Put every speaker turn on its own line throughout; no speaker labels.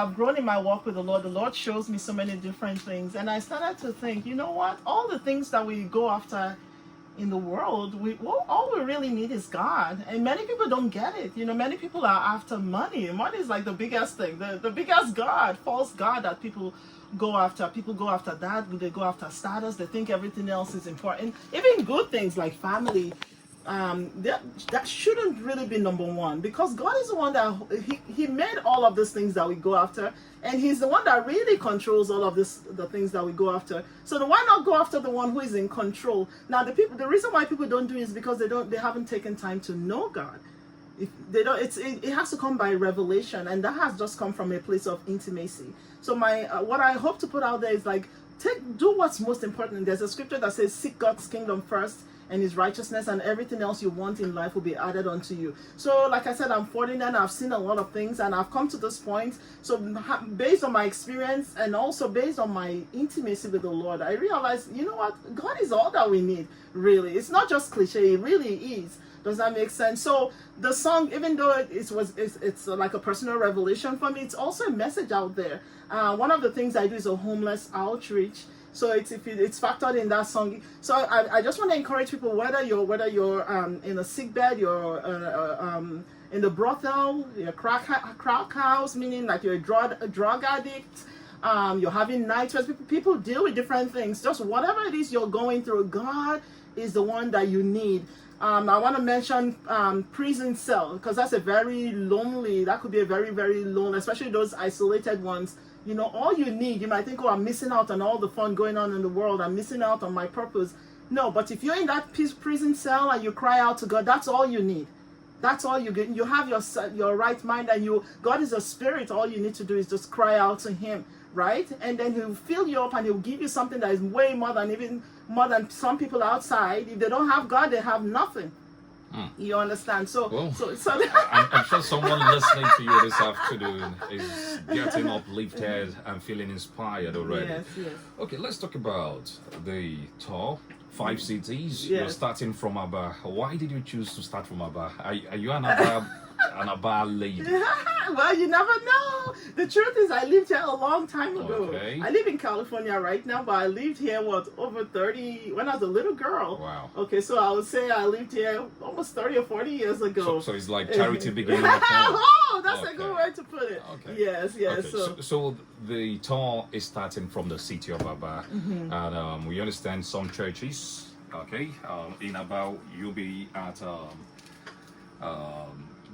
I've grown in my walk with the Lord. The Lord shows me so many different things. And I started to think, you know what? All the things that we go after in the world, all we really need is God. And many people don't get it. You know, many people are after money. Money is like the biggest thing, the biggest God, false God that people go after. People go after that. They go after status. They think everything else is important. Even good things like family, that shouldn't really be number one, because God is the one that he made all of these things that we go after, and he's the one that really controls all of the things that we go after. So why not go after the one who is in control? Now the reason why people don't do it is because they haven't taken time to know God. If they don't, it has to come by revelation, and that has just come from a place of intimacy. So what I hope to put out there is like, do what's most important. There's a scripture that says, seek God's kingdom first and his righteousness, and everything else you want in life will be added unto you. So like I said, I'm 49, I've seen a lot of things, and I've come to this point. So based on my experience and also based on my intimacy with the Lord, I realized, you know what, God is all that we need, really. It's not just cliche, it really is. Does that make sense? So the song, even though it's like a personal revelation for me, it's also a message out there. One of the things I do is a homeless outreach. So it's factored in that song. So I just want to encourage people, whether you're in a sick bed, you're in the brothel, you're crack house, meaning like you're a drug addict, you're having nightmares. People deal with different things. Just whatever it is you're going through, God is the one that you need. I want to mention prison cell, because that's that could be a very, very lonely, especially those isolated ones. You know, all you need, you might think, oh, I'm missing out on all the fun going on in the world. I'm missing out on my purpose. No, but if you're in that prison cell and you cry out to God, that's all you need. That's all you get. You have your right mind, and God is a spirit. All you need to do is just cry out to him, right? And then he'll fill you up, and he'll give you something that is way more than some people outside. If they don't have God, they have nothing. You understand? So
I'm sure someone listening to you this afternoon is getting uplifted and feeling inspired already.
Yes.
Okay, let's talk about the tour. 5 cities.
Yes.
You're starting from Aba. Why did you choose to start from Aba? Are you an Aba lady?
Well, you never know. The truth is, I lived here a long time ago.
Okay.
I live in California right now, but I lived here, over 30, when I was a little girl.
Wow.
Okay, so I would say I lived here almost 30 or 40 years ago.
So it's like charity beginning of tour.
Oh, that's a good way to put it.
Okay.
Yes.
Okay. So the tour is starting from the city of Aba. And we understand some churches, okay, in Aba, you'll be at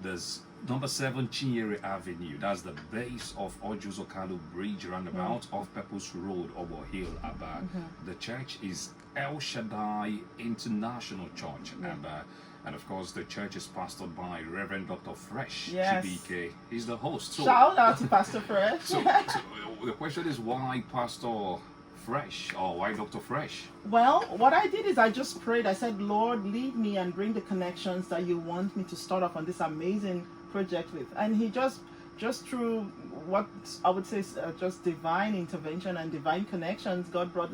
there's number 7 Chinyere Avenue. That's the base of Ojuzo Kalu Bridge roundabout off Pepos Road, Obo Hill, Aba. The church is El Shaddai International Church, Aba. And of course, the church is pastored by Reverend Dr. Fresh,
Yes.
GBK. He's the host. So,
Shout out to Pastor Fresh.
so the question is, why Pastor Fresh, or why Dr. Fresh?
Well, what I did is I just prayed. I said, Lord, lead me and bring the connections that you want me to start off on this amazing project with. And he just through what I would say is just divine intervention and divine connections, God brought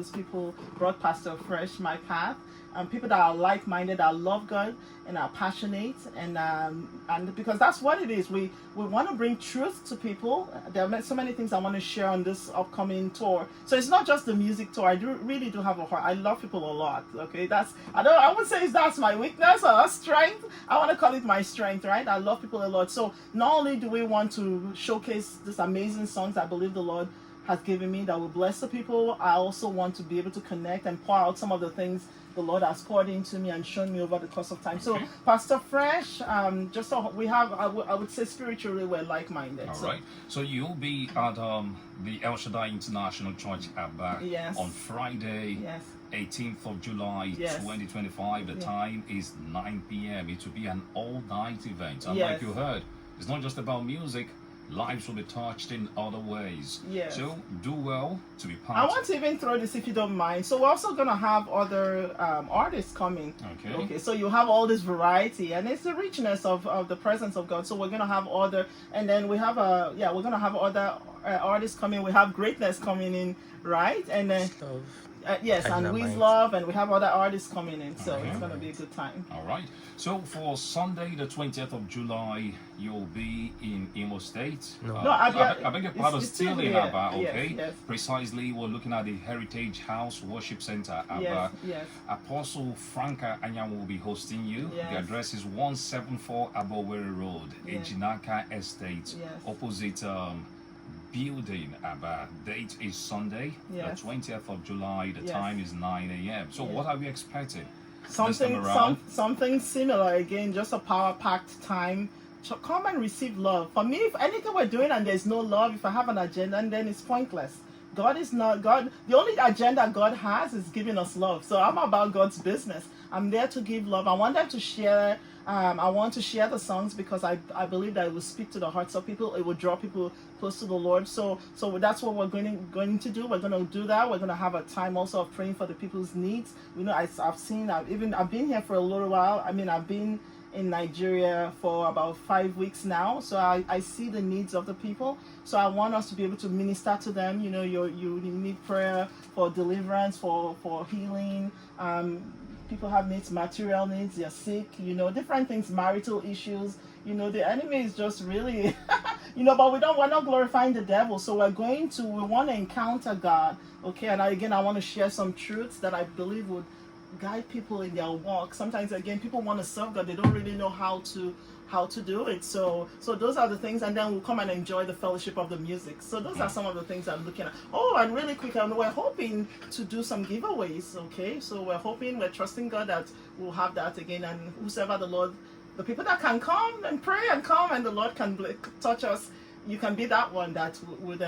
Pastor Fresh my path. People that are like-minded, that love God and are passionate, and because that's what it is. We want to bring truth to people. There are so many things I want to share on this upcoming tour. So it's not just the music tour. I really do have a heart. I love people a lot. Okay, I would say that's my weakness or strength. I want to call it my strength, right? I love people a lot. So not only do we want to showcase these amazing songs I believe the Lord has given me that will bless the people, I also want to be able to connect and pour out some of the things the Lord has poured into me and shown me over the course of time. So, Pastor Fresh, just so we have, I would say spiritually we're like-minded.
All right. So you'll be at the El Shaddai International Church Aba
Yes.
on Friday,
Yes.
18th of July,
Yes.
2025. The time is 9 p.m. It will be an all-night event. And
Yes.
like you heard, it's not just about music. Lives will be touched in other ways.
Yes.
So do well to be part.
I want to even throw this, if you don't mind. So we're also going to have other artists coming.
Okay.
So you have all this variety, and it's the richness of the presence of God. So we're going to have and then we have we're going to have other artists coming. We have Greatness coming in, right? And then
Love.
yes, and
Dynamite.
Wiz Love, and we have other artists coming in. So
Okay.
it's gonna be a good time.
All right. So for Sunday, the 20th of July, you'll be in Imo State.
No.
No,
I beg your pardon,
it's
still in
here.
Aba,
Yes,
okay?
yes.
Precisely, we're looking at the Heritage House Worship Center, Aba.
Yes, yes.
Apostle Franca Anyang will be hosting you.
Yes.
The address is 174 Abowere Road,
Yes.
Ejinaka Estate,
Yes.
opposite building, Aba. Date is Sunday,
Yes.
the 20th of July. The
Yes.
time is 9 a.m. So
Yes.
what are we expecting?
Something,
time around?
something similar again. Just a power-packed time. Come and receive love. For me, if anything we're doing and there's no love, if I have an agenda, and then it's pointless. God is not God. The only agenda God has is giving us love. So I'm about God's business. I'm there to give love. I want them to share. I want to share the songs because I believe that it will speak to the hearts of people. It will draw people close to the Lord. So that's what we're going to do. We're going to do that. We're going to have a time also of praying for the people's needs. You know, I've been here for a little while. I mean, I've been in Nigeria for about 5 weeks now, so I see the needs of the people. So I want us to be able to minister to them. You know, you need prayer for deliverance, for healing. People have needs, material needs, they're sick, you know, different things, marital issues. You know, the enemy is just really, you know, but we're not glorifying the devil. So we want to encounter God, okay? And I want to share some truths that I believe would guide people in their walk. Sometimes, again, people want to serve God, they don't really know how to do it. So those are the things, and then we'll come and enjoy the fellowship of the music. So those are some of the things I'm looking at. Oh, and really quick, we're hoping to do some giveaways, okay? So we're trusting God that we'll have that again, and whosoever the people that can come and pray and come, and the Lord can touch us, you can be that one that would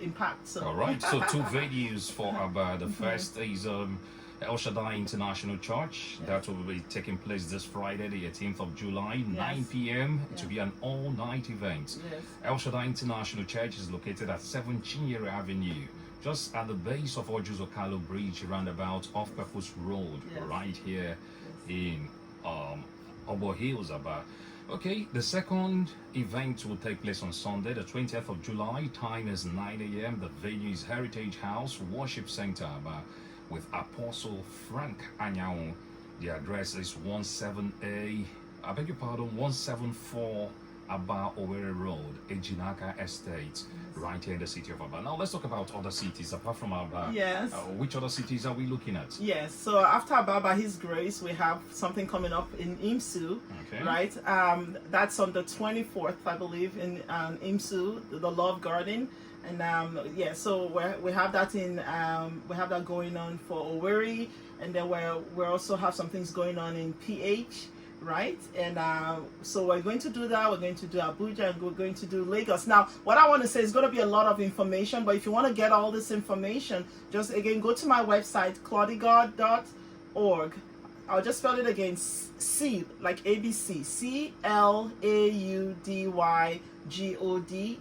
impact. So
All right. So two venues for Aba. The first is El Shaddai International Church. That will be taking place this Friday, the 18th of July, 9 p.m. to be an all-night event.
Yes.
El Shaddai International Church is located at 7 Chinyere Avenue, just at the base of Ojuzo Kalu Bridge, roundabout off Purpose Road,
Yes.
right here in Obo Hills, Aba. Okay, the second event will take place on Sunday, the 20th of July. Time is 9 a.m. The venue is Heritage House Worship Center, Aba, with Apostle Frank Anyang. The address is 174 Aba Owerri Road, Ejinaka Estate, right here in the city of Aba. Now let's talk about other cities apart from Aba.
Yes.
Which other cities are we looking at?
Yes, so after Aba, by His grace, we have something coming up in IMSU,
Okay.
right? That's on the 24th, I believe, in IMSU, the Love Garden. And so we have that we have that going on for Owerri, and then we also have some things going on in PH, right? And so we're going to do that. We're going to do Abuja, and we're going to do Lagos. Now, what I want to say is going to be a lot of information, but if you want to get all this information, just again go to my website, claudygod.org. I'll just spell it again: C like ABC,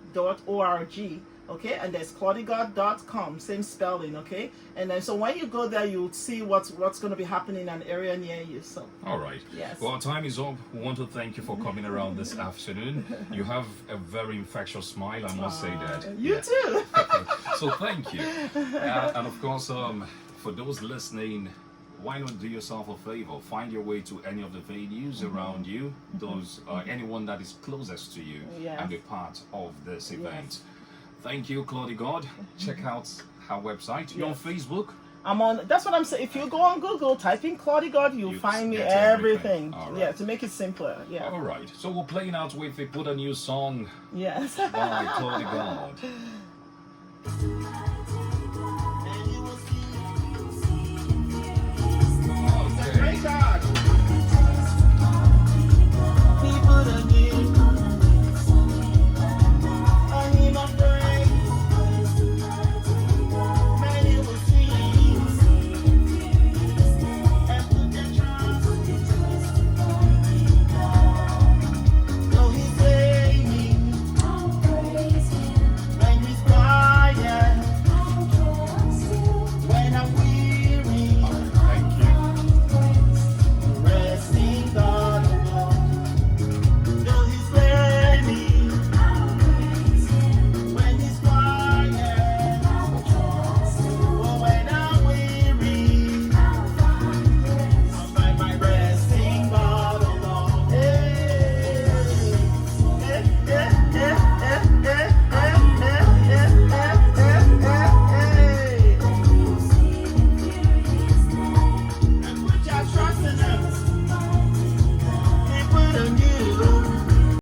CLAUDYGOD.org. Okay, and there's claudygod.com, same spelling. Okay, and then so when you go there, you'll see what's going to be happening in an area near you. So
All right.
Yes.
Well, our time is up. We want to thank you for coming around this afternoon. You have a very infectious smile, I must say that.
you
Yeah.
too.
So thank you. And of course, for those listening, why not do yourself a favor? Find your way to any of the venues around you, those anyone that is closest to you,
Yes.
and be part of this event. Thank you, Claudia God. Check out her website. You're on
Yes.
Facebook.
I'm on. That's what I'm saying. If you go on Google, type in Claudia God, you'll
You
find me
get
everything.
everything. All right.
Yeah, to make it simpler. Yeah.
All right. So we're playing out with a Put a New Song
Yes.
by Claudia God.